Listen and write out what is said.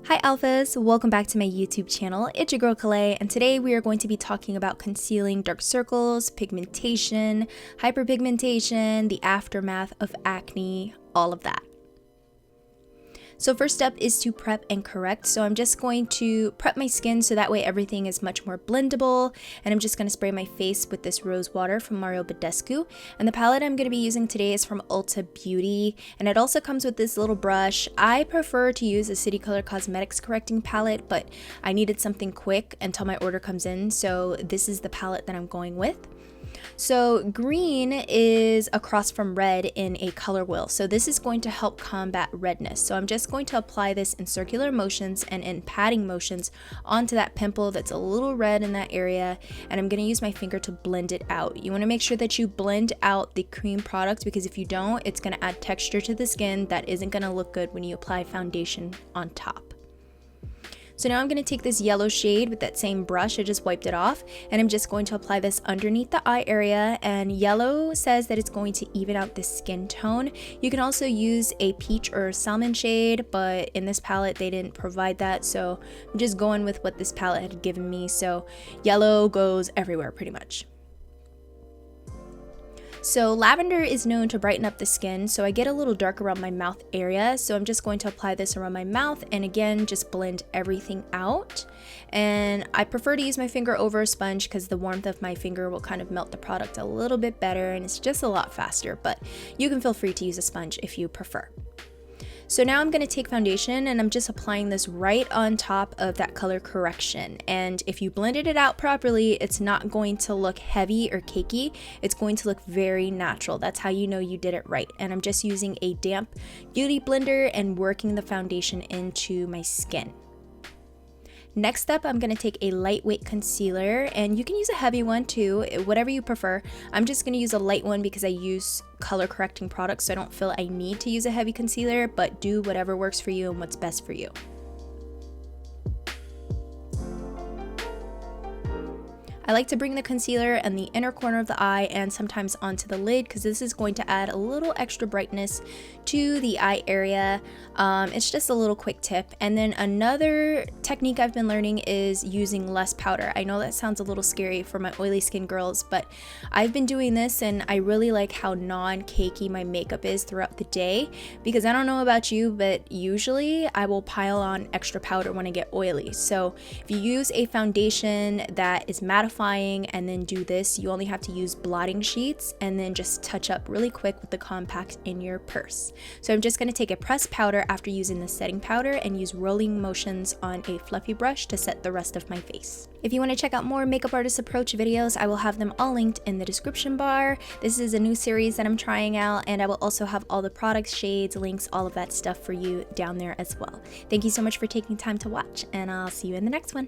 Hi Alphas, welcome back to my YouTube channel. It's your girl Kalei, and today we are going to be talking about concealing dark circles, pigmentation, hyperpigmentation, the aftermath of acne, all of that. So first step is to prep and correct. So I'm just going to prep my skin so that way everything is much more blendable. And I'm just going to spray my face with this rose water from Mario Badescu. And the palette I'm going to be using today is from Ulta Beauty. And it also comes with this little brush. I prefer to use a City Color Cosmetics correcting palette, but I needed something quick until my order comes in. So this is the palette that I'm going with. So green is across from red in a color wheel. So this is going to help combat redness. So I'm just going to apply this in circular motions and in patting motions onto that pimple that's a little red in that area. And I'm going to use my finger to blend it out. You want to make sure that you blend out the cream product, because if you don't, it's going to add texture to the skin that isn't going to look good when you apply foundation on top. So now I'm going to take this yellow shade with that same brush, I just wiped it off, and I'm just going to apply this underneath the eye area. And yellow says that it's going to even out the skin tone. You can also use a peach or salmon shade, but in this palette they didn't provide that, so I'm just going with what this palette had given me. So yellow goes everywhere pretty much. So lavender is known to brighten up the skin, so I get a little dark around my mouth area. So I'm just going to apply this around my mouth and again, just blend everything out. And I prefer to use my finger over a sponge because the warmth of my finger will kind of melt the product a little bit better, and it's just a lot faster, but you can feel free to use a sponge if you prefer. So now I'm going to take foundation and I'm just applying this right on top of that color correction. And if you blended it out properly, it's not going to look heavy or cakey. It's going to look very natural. That's how you know you did it right. And I'm just using a damp beauty blender and working the foundation into my skin. Next up, I'm going to take a lightweight concealer, and you can use a heavy one too, whatever you prefer. I'm just going to use a light one because I use color correcting products, so I don't feel I need to use a heavy concealer, but do whatever works for you and what's best for you. I like to bring the concealer in the inner corner of the eye and sometimes onto the lid, because this is going to add a little extra brightness to the eye area. It's just a little quick tip. And then another technique I've been learning is using less powder. I know that sounds a little scary for my oily skin girls, but I've been doing this and I really like how non-cakey my makeup is throughout the day, because I don't know about you, but usually I will pile on extra powder when I get oily. So if you use a foundation that is mattifying and then do this, you only have to use blotting sheets and then just touch up really quick with the compact in your purse. So I'm just going to take a pressed powder after using the setting powder and use rolling motions on a fluffy brush to set the rest of my face. If you want to check out more makeup artist approach videos, I will have them all linked in the description bar. This is a new series that I'm trying out, and I will also have all the products, shades, links, all of that stuff for you down there as well. Thank you so much for taking time to watch, and I'll see you in the next one.